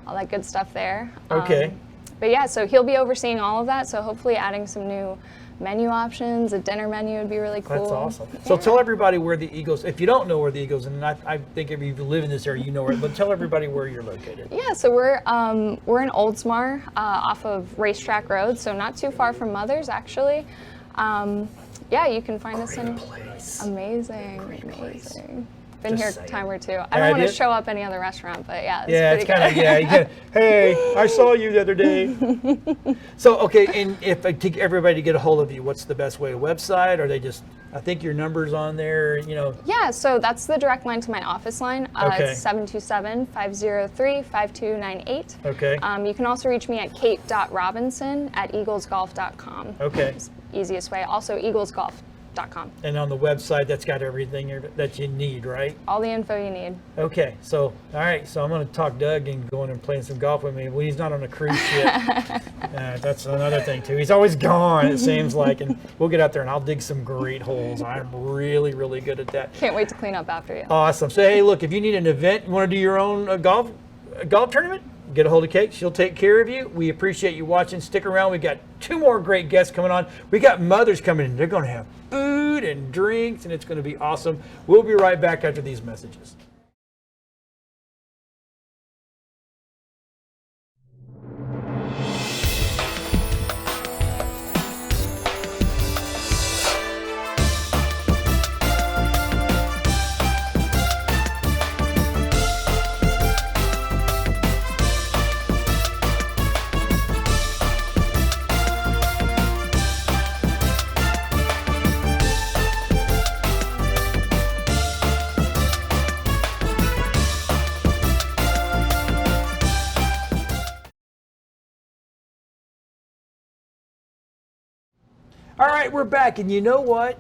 all that good stuff there. Okay. But yeah, so he'll be overseeing all of that. So hopefully, adding some new menu options, a dinner menu would be really cool. That's awesome. So tell everybody where the Eagles, if you don't know where the Eagles, and I think if you live in this area, you know where, but tell everybody where you're located. Yeah, so we're in Oldsmar off of Racetrack Road, so not too far from Mothers, actually. Yeah, you can find us in. Place. Amazing, amazing. Been Just here saying. a time or two. I Have don't want you? to show up any other restaurant, but yeah, Yeah, it's pretty kind of, good. yeah, you can, hey, I saw you the other day. So, okay, and if I take everybody to get a hold of you, what's the best way? A website, or they just, I think your number's on there, you know. Yeah, so that's the direct line to my office line. Okay. It's 727-503-5298. Okay. You can also reach me at kate.robinson at eaglesgolf.com. Okay. It's the easiest way. Also, eaglesgolf.com. And on the website, that's got everything that you need, right? All the info you need. Okay, so, all right, so I'm going to talk Doug and going and playing some golf with me. Well, he's not on a cruise ship. That's another thing, too. He's always gone, it seems like, and we'll get out there and I'll dig some great holes. I'm really, really good at that. Can't wait to clean up after you. Awesome. So, hey, look, if you need an event, you want to do your own golf tournament, get a hold of Kate. She'll take care of you. We appreciate you watching. Stick around. We got 2 more great guests coming on. We got mothers coming in. They're going to have food and drinks, and it's going to be awesome. We'll be right back after these messages. All right, we're back, and you know what?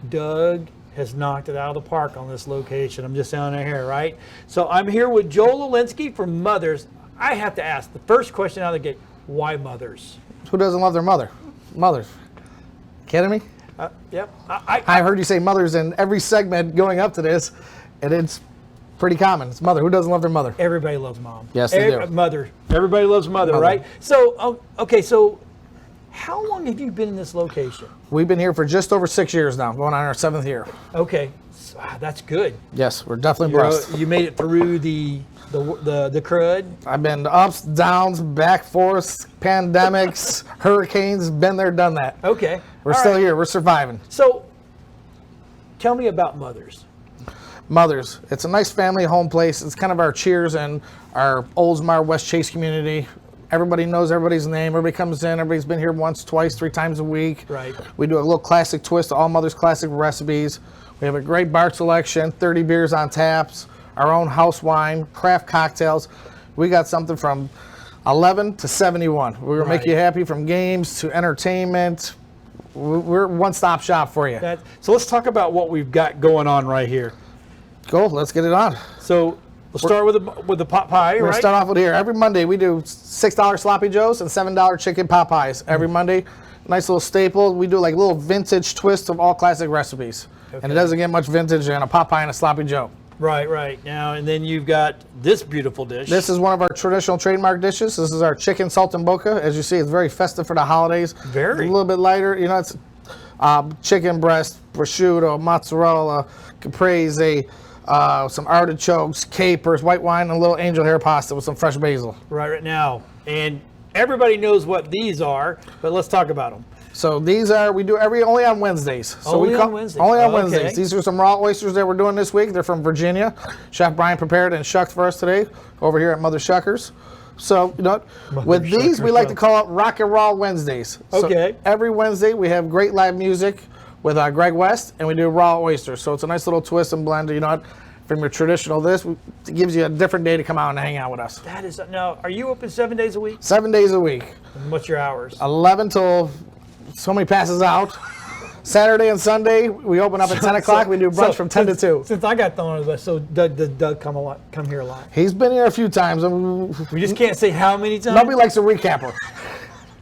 Doug has knocked it out of the park on this location. I'm just down here, right? So I'm here with Joel Olinski from Mothers. I have to ask the first question out of the gate: why Mothers? Who doesn't love their mother? Mothers. Kidding me? Yep. I heard you say mothers in every segment going up to this, and it's pretty common. It's mother. Who doesn't love their mother? Everybody loves mom. Yes, they do. Mother. Everybody loves mother, Mother. right? So, okay, so how long have you been in this location? We've been here for just over 6 years now, going on our 7th year. Okay, so, that's good. Yes, we're definitely blessed. You made it through the crud. I've been to ups, downs, back, forths, pandemics, hurricanes, been there, done that. Okay. We're all still right. here. We're surviving. So, tell me about Mothers. Mothers. It's a nice family home place. It's kind of our cheers and our Oldsmar Westchase community. Everybody knows everybody's name. Everybody comes in. Everybody's been here once, twice, 3 times a week. Right. We do a little classic twist to all Mothers classic recipes. We have a great bar selection, 30 beers on taps, our own house wine, craft cocktails. We got something from 11 to 71. We're gonna make Right. you happy from games to entertainment. We're a one-stop shop for you. So let's talk about what we've got going on right here. Cool, let's get it on. So we'll start with the pot pie, We're right? gonna start off with here. Every Monday we do $6 sloppy joes and $7 chicken pot pies. Every Monday, nice little staple. We do like little vintage twist of all classic recipes, and it doesn't get much vintage than a pot pie and a sloppy joe. Right. Now, and then you've got this beautiful dish. This is one of our traditional trademark dishes. This is our chicken saltimbocca. As you see, it's very festive for the holidays. Very. It's a little bit lighter. You know, it's chicken breast, prosciutto, mozzarella, caprese, some artichokes, capers, white wine, and a little angel hair pasta with some fresh basil. Right now. And everybody knows what these are, but let's talk about them. So these are, we do only on Wednesdays. So Only on Wednesdays. Only on Okay. Wednesdays. These are some raw oysters that we're doing this week. They're from Virginia. Chef Brian prepared and shucked for us today over here at Mother Shuckers. So, you know, with these, we like to call it Rock and Roll Wednesdays. Okay. So every Wednesday, we have great live music with Greg West, and we do raw oysters. So it's a nice little twist and blend. You know, from your traditional it gives you a different day to come out and hang out with us. That is, now, are you open 7 days a week? 7 days a week. And what's your hours? 11 till somebody passes out. Saturday and Sunday, we open up at 10 o'clock. We do brunch from 10 to 2. Since I got thrown on the bus, so does Doug come here a lot? He's been here a few times. We just can't say how many times. Nobody likes a recapper.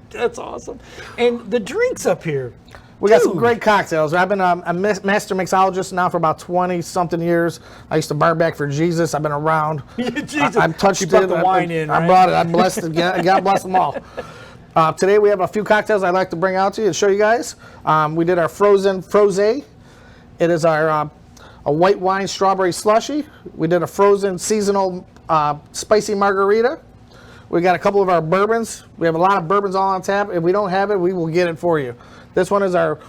That's awesome. And the drinks up here. We got some Dude. great cocktails. I've been a master mixologist now for about 20-something years. I used to bar back for Jesus. I've been around. Jesus. I've touched You it. brought the wine in, I right? brought it. I blessed it. God bless them all. Today we have a few cocktails I'd like to bring out to you and show you guys. We did our frozen Frosé. It is our a white wine strawberry slushy. We did a frozen seasonal spicy margarita. We got a couple of our bourbons. We have a lot of bourbons all on tap. If we don't have it, we will get it for you. This one is our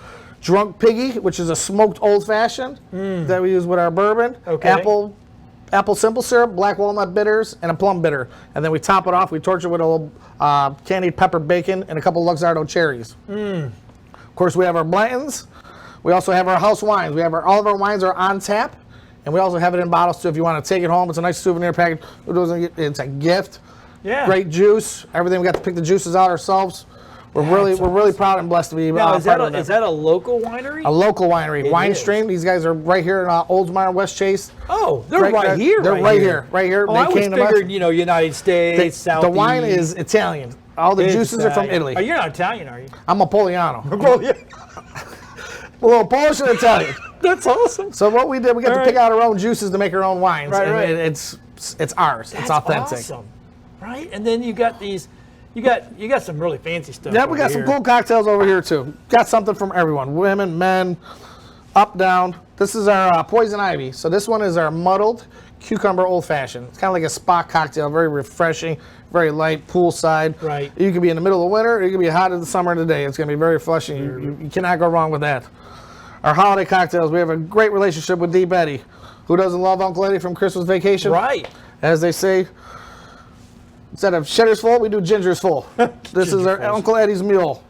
Drunk Piggy, which is a smoked old fashioned that we use with our bourbon. Okay. Apple simple syrup, black walnut bitters, and a plum bitter. And then we top it off. We torch it with a little candied pepper bacon and a couple Luxardo cherries. Of course, we have our Blantons. We also have our house wines. We have all of our wines are on tap, and we also have it in bottles too if you want to take it home. It's a nice souvenir package. It's a gift. Yeah. Great juice. Everything. We got to pick the juices out ourselves. We're really proud and blessed to be Now, is part that of is that a local winery? a local winery? It Wine is. Stream. These guys are right here in Oldsmar, Westchase. Oh, they're Great right guys. here. They're right here. Right here. Oh, They I always came to us. figured, United States, The Southeast. wine is Italian. All the juices are from Italian. Italy. Oh, you're not Italian, are you? I'm a Poliano. Well, yeah. A little Polish and Italian. That's awesome. So what we did, we got to All pick right. out our own juices to make our own wines. Right, and right. It's ours. That's it's authentic. awesome. Right? And then you got these, you got some really fancy stuff. Yeah, we got over some here. cool cocktails over here too. Got something from everyone, women, men, up, down. This is our poison ivy. So this one is our muddled cucumber old fashioned. It's kind of like a spa cocktail, very refreshing, very light, poolside. Right. You could be in the middle of winter, or you could be hot in the summer today. It's going to be very refreshing. You cannot go wrong with that. Our holiday cocktails, we have a great relationship with D. Betty. Who doesn't love Uncle Eddie from Christmas Vacation? Right. As they say, instead of cheddar's full, we do ginger's full. This is our Uncle Eddie's mule.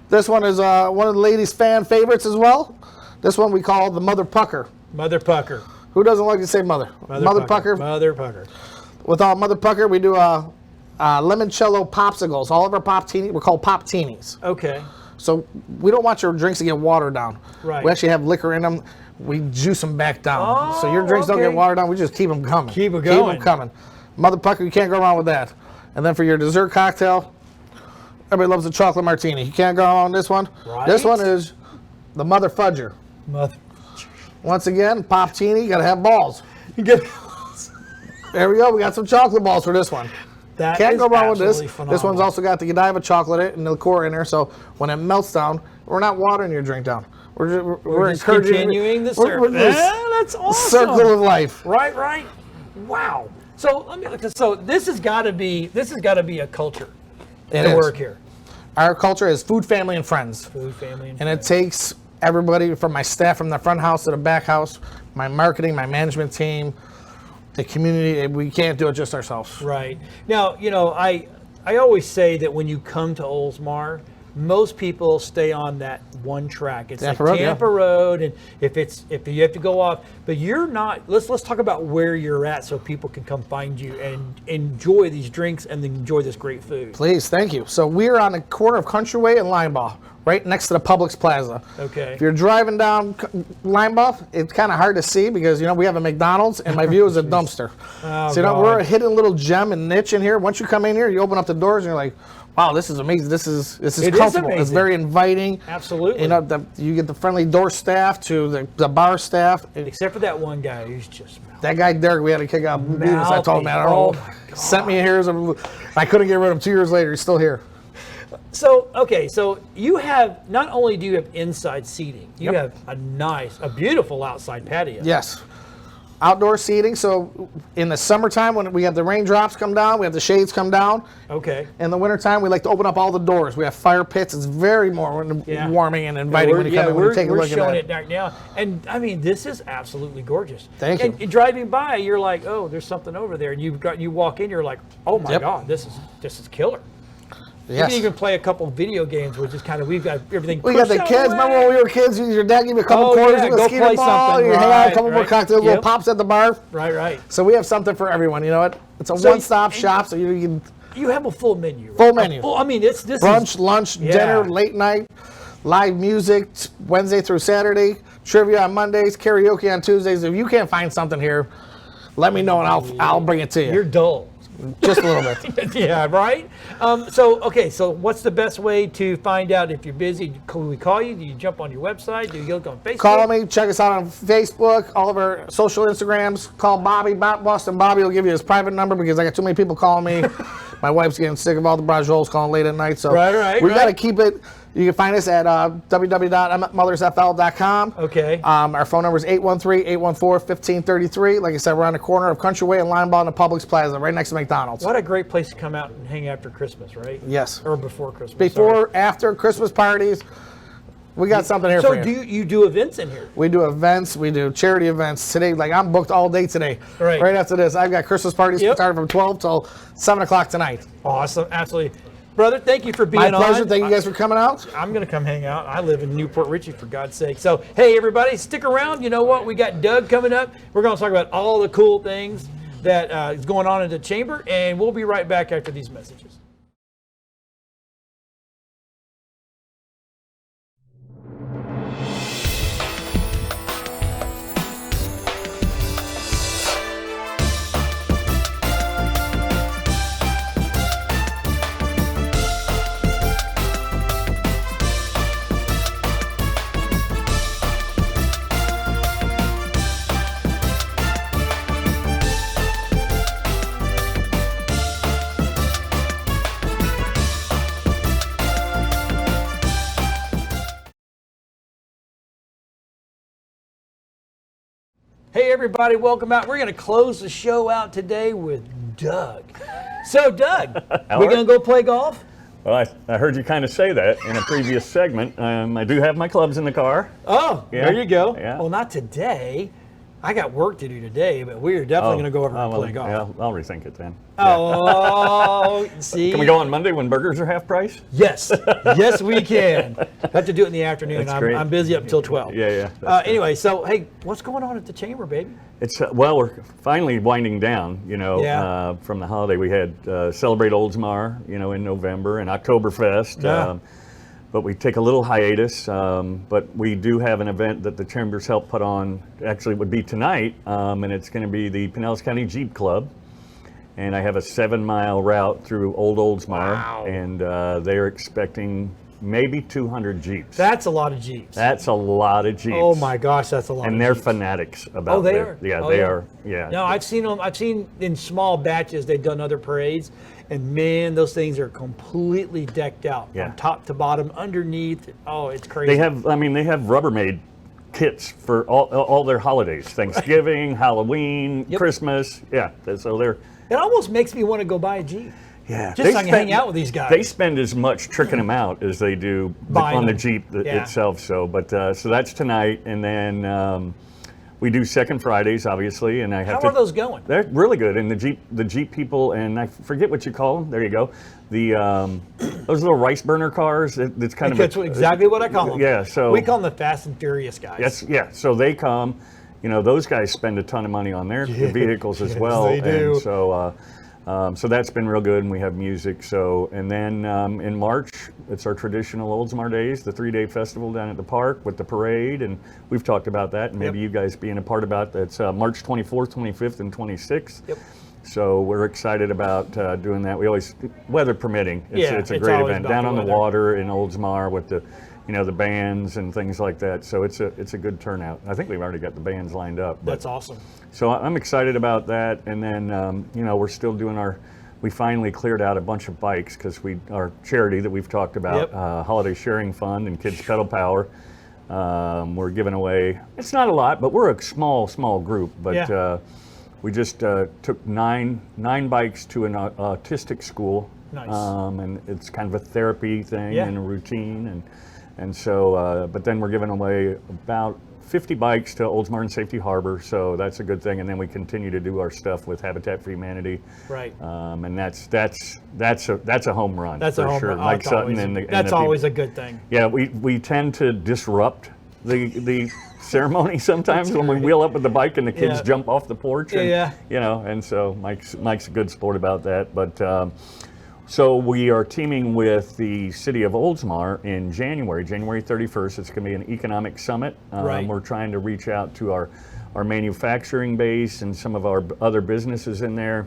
This one is one of the ladies' fan favorites as well. This one we call the Mother Pucker. Mother Pucker. Who doesn't like to say mother? Mother Pucker. Mother Pucker. With our Mother Pucker, we do limoncello popsicles. All of our we're called pop teenies. Okay. So we don't want your drinks to get watered down. Right. We actually have liquor in them. We juice them back down. So your drinks don't okay. get watered down. We just keep them coming. Keep 'em Keep going. them coming. Mother Pucker, you can't go wrong with that. And then for your dessert cocktail, everybody loves the chocolate martini. You can't go wrong with this one. Right. This one is the Mother Fudger. Mother. Once again, pop teeny, you gotta have balls. That There we go. We got some chocolate balls for this one. Can't is go wrong with this. absolutely This phenomenal. one's also got the Godiva chocolate and the liqueur in there. So when it melts down, we're not watering your drink down. We're just encouraging continuing the we're circle. this Yeah, that's awesome. circle of life. Right, right. Wow. So let me look. So this has got to be a culture It to is. work here. Our culture is food, family, and friends. Food, family, and And it takes everybody from my staff from the front house to the back house, my marketing, my management team, the community. We can't do it just ourselves. right. Now, I always say that when you come to Oldsmar, most people stay on that one track. It's Tampa like Road, yeah. Tampa Road, and if you have to go off, but you're not. Let's talk about where you're at so people can come find you and enjoy these drinks and enjoy this great food. Please, thank you. So we're on the corner of Countryway and Linebaugh, right next to the Publix Plaza. Okay. If you're driving down Linebaugh, it's kind of hard to see because we have a McDonald's and my view is a dumpster. Oh, So God. we're a hidden little gem and niche in here. Once you come in here, you open up the doors and you're like, wow, this is amazing. This is It is comfortable. It's amazing. very inviting. Absolutely. You get the friendly door staff to the bar staff. Except for that one guy who's just That guy Derek, we had to kick out Bevis. I told him, man, I don't Oh know. my God. Sent me here. I couldn't get rid of him 2 years later. He's still here. So, okay, so you have, not only do you have inside seating, you have a beautiful outside patio. Yes. Outdoor seating. So in the summertime, when we have the raindrops come down, we have the shades come down. Okay. In the wintertime, we like to open up all the doors. We have fire pits. It's very more warming and inviting when you come in, when you take a look at We're showing that. it right now. And I mean, this is absolutely gorgeous. Thank and you. Driving by, you're like, oh, there's something over there. And you walk in, you're like, oh my Yep. God, this is killer. You Yes. can even play a couple video games, which is kind of, we've got everything. We got the pushed kids. away. Remember when we were kids? Your dad gave you a couple Oh, quarters, yeah, you go go skate play a ball, something. you hang out, a couple more Right. cocktails, Yep. little pops at the bar. Right. So we have something for everyone. You know what? It's a So one-stop shop. So you can You have a full menu. Right? Full menu. Well, I mean, this brunch, is, lunch, Yeah. dinner, late night, live music Wednesday through Saturday, trivia on Mondays, karaoke on Tuesdays. If you can't find something here, let me know and I'll bring it to you. You're dull. Just a little bit. Yeah, right? So what's the best way to find out if you're busy? Can we call you? Do you jump on your website? Do you look on Facebook? Call me. Check us out on Facebook, all of our social Instagrams. Call Bobby. Boston Bobby will give you his private number because I got too many people calling me. My wife's getting sick of all the brajoles calling late at night. So we got to keep it. You can find us at www.mothersfl.com. Okay. Our phone number is 813-814-1533. Like I said, we're on the corner of Countryway and Limeball in the Publix Plaza, right next to McDonald's. What a great place to come out and hang after Christmas, right? Yes. Or before Christmas. Before, after Christmas parties, we got something here for you. So do you do events in here? We do events. We do charity events. Today, like I'm booked all day today. Right. After this, I've got Christmas parties starting from 12 till 7 o'clock tonight. Awesome. Absolutely. Brother, thank you for being on. My pleasure. Thank you guys for coming out. I'm going to come hang out. I live in Newport Richey, for God's sake. So, hey, everybody, stick around. You know what? We got Doug coming up. We're going to talk about all the cool things that is going on in the chamber, and we'll be right back after these messages. Hey, everybody, welcome out. We're going to close the show out today with Doug. So, Doug, we're going to go play golf? Well, I heard you kind of say that in a previous segment. I do have my clubs in the car. Oh, Yeah. there you go. Yeah. Well, not today. I got work to do today, but we're definitely going to go over and play golf. Yeah, I'll rethink it then. Oh, see? Can we go on Monday when burgers are half price? Yes. Yes, we can. Have to do it in the afternoon. That's great. I'm busy up until 12. Yeah. That's Anyway, so, hey, what's going on at the chamber, baby? It's well, we're finally winding down. Yeah. From the holiday, we had Celebrate Oldsmar, in November, and Oktoberfest. Yeah. But we take a little hiatus. But we do have an event that the Chambers helped put on. Actually, it would be tonight, and it's going to be the Pinellas County Jeep Club. And I have a 7-mile route through Old Oldsmar, Wow. and they're expecting maybe 200 Jeeps. That's a lot of Jeeps. That's a lot of Jeeps. Oh my gosh, that's a lot. And of they're Jeeps. fanatics about. Oh, they their- are. Yeah, Oh, they yeah. are. Yeah. No, I've seen them. I've seen in small batches. They've done other parades, and man, those things are completely decked out Yeah. from top to bottom, underneath. Oh, it's crazy. They have. I mean, they have Rubbermaid kits for all their holidays: Thanksgiving, Halloween, Yep. Christmas. Yeah. So they're. It almost makes me want to go buy a Jeep. Yeah, Just so I can hang out with these guys. They spend as much tricking them out as they do Buying on the them. Jeep Yeah. itself. So, but so that's tonight, and then we do Second Fridays, obviously. And I have How are those going? They're really good, and the Jeep people, and I forget what you call them. There you go. The those little rice burner cars. It's kind That's of exactly what I call them. Yeah. So we call them the Fast and Furious guys. yes, yeah. So they come. Those guys spend a ton of money on their vehicles as Yes, well. they do. And so. So that's been real good, and we have music. So, and then in March, it's our traditional Oldsmar Days, the 3-day festival down at the park with the parade, and we've talked about that, and maybe you guys being a part about that. It's March 24th, 25th, and 26th. Yep. So we're excited about doing that. We always, weather permitting, it's a it's great always event about down the on the weather. water in Oldsmar with the bands and things like that. So it's a good turnout. I think we've already got the bands lined up. But That's awesome. so I'm excited about that, and then we're still doing our we finally cleared out a bunch of bikes because our charity that we've talked about, Yep. Holiday Sharing Fund and Kids Pedal Power, we're giving away. It's not a lot, but we're a small group. But Yeah. we just took nine bikes to an autistic school. Nice. And it's kind of a therapy thing Yeah. and a routine, and so. But then we're giving away about 50 bikes to Oldsmar and Safety Harbor, so that's a good thing. And then we continue to do our stuff with Habitat for Humanity. Right. And that's a home run. That's for a home sure. run. Oh, Mike it's Sutton always, and the that's people- always a good thing. Yeah, we tend to disrupt the ceremony sometimes when we wheel up with the bike and the kids Yeah. jump off the porch. And, Yeah. You know, and so Mike's a good sport about that. But so we are teaming with the city of Oldsmar in January 31st. It's going to be an economic summit. Right. We're trying to reach out to our manufacturing base and some of our other businesses in there.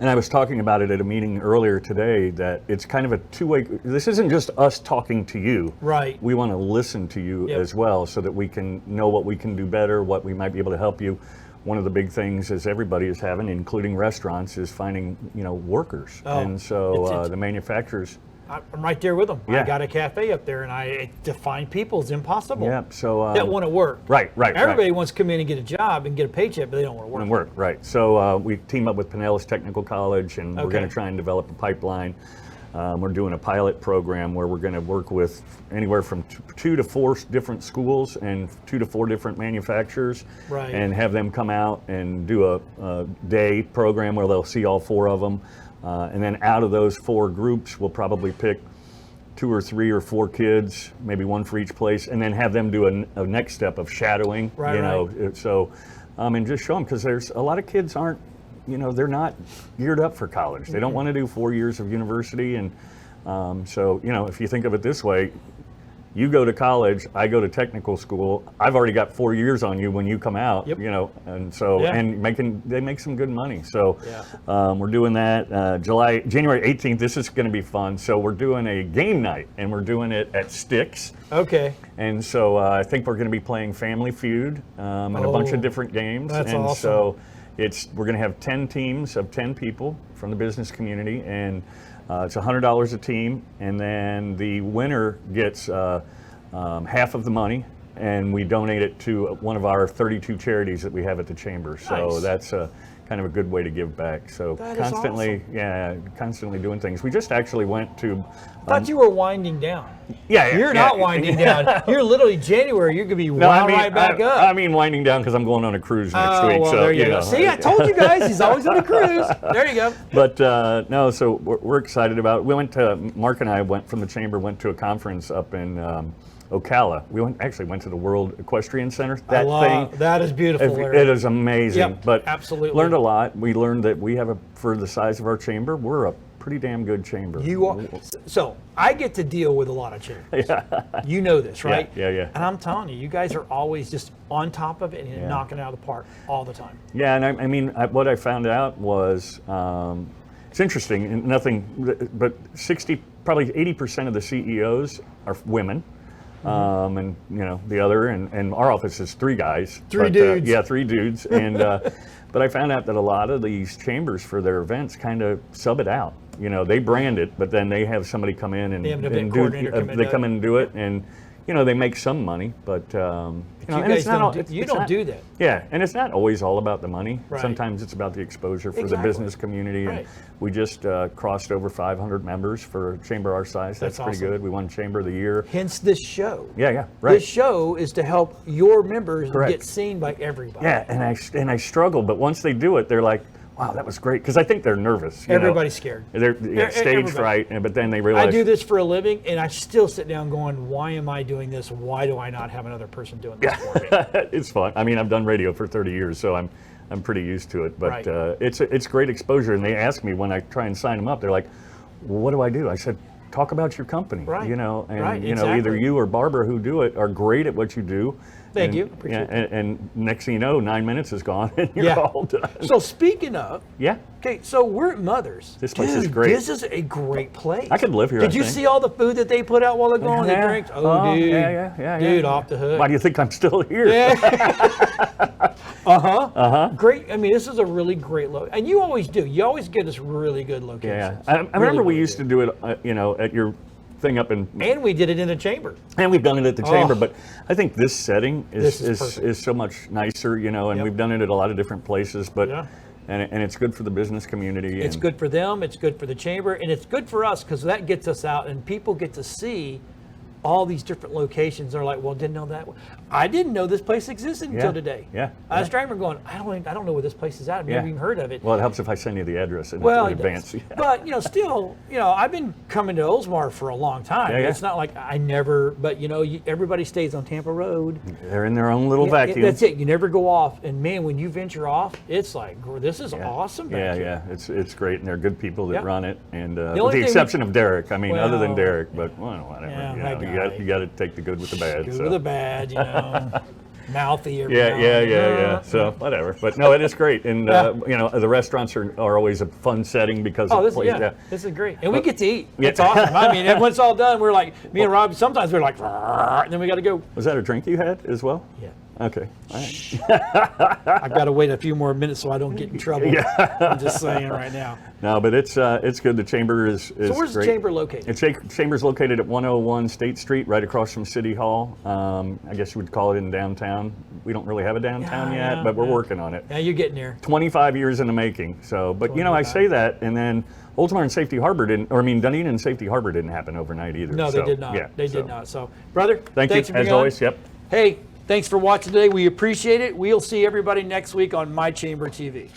And I was talking about it at a meeting earlier today that it's kind of a two-way. This isn't just us talking to you. Right. We want to listen to you Yep. as well so that we can know what we can do better, what we might be able to help you. One of the big things is everybody is having, including restaurants, is finding, workers. Oh, And so it's- the manufacturers. I'm right there with them. I Yeah. got a cafe up there, and to find people is impossible. Yep. So That want to work. Right. Everybody wants to come in and get a job and get a paycheck, but they don't want to work. And work, right. So we team up with Pinellas Technical College, and we're Okay. going to try and develop a pipeline. We're doing a pilot program where we're going to work with anywhere from 2 to 4 different schools and 2 to 4 different manufacturers, Right. and have them come out and do a day program where they'll see all 4 of them. And then out of those 4 groups, we'll probably pick 2 or 3 or 4 kids, maybe 1 for each place, and then have them do a next step of shadowing. Right, So, and just show them, because there's a lot of kids aren't, they're not geared up for college. They don't want to do 4 years of university, and so if you think of it this way, you go to college, I go to technical school. I've already got 4 years on you when you come out. Yep. And so Yeah. and they make some good money. So Yeah. we're doing that January 18th. This is going to be fun. So we're doing a game night, and we're doing it at Sticks. Okay. And so I think we're going to be playing Family Feud and a bunch Oh, of different games. that's and awesome. so we're going to have 10 teams of 10 people from the business community, and it's $100 a team, and then the winner gets half of the money, and we donate it to one of our 32 charities that we have at the chamber. So Nice. that's kind of a good way to give back. So That is constantly doing things. We just actually went to. I thought you were winding down. Yeah, You're not winding down. You're literally January. You're gonna be wound right back up. I mean winding down because I'm going on a cruise next week. Well, So there you go. See, I told you guys, he's always on a cruise. There you go. But no, so we're excited about it. We went to, Mark and I went from the chamber, went to a conference up in Ocala. We actually went to the World Equestrian Center. That is beautiful. Larry. It is amazing. Yep, but absolutely. learned a lot. We learned that we have for the size of our chamber, we're a pretty damn good chamber. You are. So I get to deal with a lot of charities. You know this, right? Yeah. And I'm telling you, you guys are always just on top of it and knocking it out of the park all the time. Yeah, and I mean, what I found out was it's interesting. And nothing, but probably 80% of the CEOs are women. And the other, and our office is 3 guys. 3 dudes. 3 dudes. And but I found out that a lot of these chambers for their events kind of sub it out. They brand it, but then they have somebody come in and, They have an event and coordinator come in they to- come in and do it, and they make some money, but You and guys it's not don't all- do, you it's don't not- do that. Yeah, and it's not always all about the money. Right. Sometimes it's about the exposure for the Exactly. business community. Right. And we just crossed over 500 members for a chamber our size. That's pretty awesome. good. We won Chamber of the Year. Hence this show. Yeah, right. This show is to help your members Correct. get seen by everybody. Yeah, and I struggle, but once they do it, they're like, wow, that was great. Because I think they're nervous. Everybody's scared. They're stage everybody. fright, but then they realize. I do this for a living, and I still sit down going, why am I doing this? Why do I not have another person doing this for me? It's fun. I mean, I've done radio for 30 years, so I'm pretty used to it. But Right. it's great exposure. And they ask me when I try and sign them up, they're like, well, what do I do? I said, talk about your company. Right. And Right, either exactly. you or Barbara who do it are great at what you do. Thank And- you. Appreciate yeah, and next thing you know, 9 minutes is gone and you're Yeah. all done. So speaking of, Yeah. okay, so we're at Mother's. This place Dude, is great. This is a great place. I could live here, Did I you think. see all the food that they put out while ago and the Yeah. drinks? Oh, dude. Yeah. Dude, off the hook. Why do you think I'm still here? Yeah. Great. I mean, this is a really great look, and you always do. You always get us really good locations. Yeah, I remember we used to do it, at your thing up in, and we did it in the chamber. and we've done it at the chamber. But I think this setting This is is perfect. so much nicer, and Yep. we've done it at a lot of different places. But Yeah. and it's good for the business community. It's and, good for them. It's good for the chamber, and it's good for us because that gets us out, and people get to see all these different locations. They're like, well, didn't know that. I didn't know this place existed until today. Yeah, I was driving going, I don't know where this place is at. I've never even heard of it. Well, it helps if I send you the address in It advance. does. But still, I've been coming to Oldsmar for a long time. Yeah, yeah. It's not like I never, but everybody stays on Tampa Road. They're in their own little vacuum. That's it. You never go off. And man, when you venture off, it's like, this is awesome. Yeah, back here. yeah, it's great, and they're good people that Yeah. run it. And with only the thing exception of Derek, I mean, other than Well, Derek, but whatever. Yeah, that guy. You got to take the good with the bad. Good so. with the bad, mouthy. Every Yeah, now yeah, and yeah, then. yeah. So whatever, but no, it is great, and the restaurants are always a fun setting because Oh, of this, the place. yeah, this is great. And we get to eat. Yeah. It's awesome. I mean, when it's all done, we're like, me and Rob, sometimes we're like, and then we got to go. Was that a drink you had as well? Yeah. Okay. All right. I've got to wait a few more minutes so I don't get in trouble. I'm just saying right now. No, but it's good. The chamber is So where's the great. chamber located? Chamber's located at 101 State Street, right across from City Hall. I guess you would call it in downtown. We don't really have a downtown yet, but we're working on it. Yeah, you're getting there. 25 years in the making. So, but I say that, and then Oldsmar and Safety Harbor Dunedin and Safety Harbor didn't happen overnight either. No, so, they did not. Yeah, They so. did not. So, brother, Thank thanks you, for being as on. always. Yep. Hey, thanks for watching today. We appreciate it. We'll see everybody next week on My Chamber TV.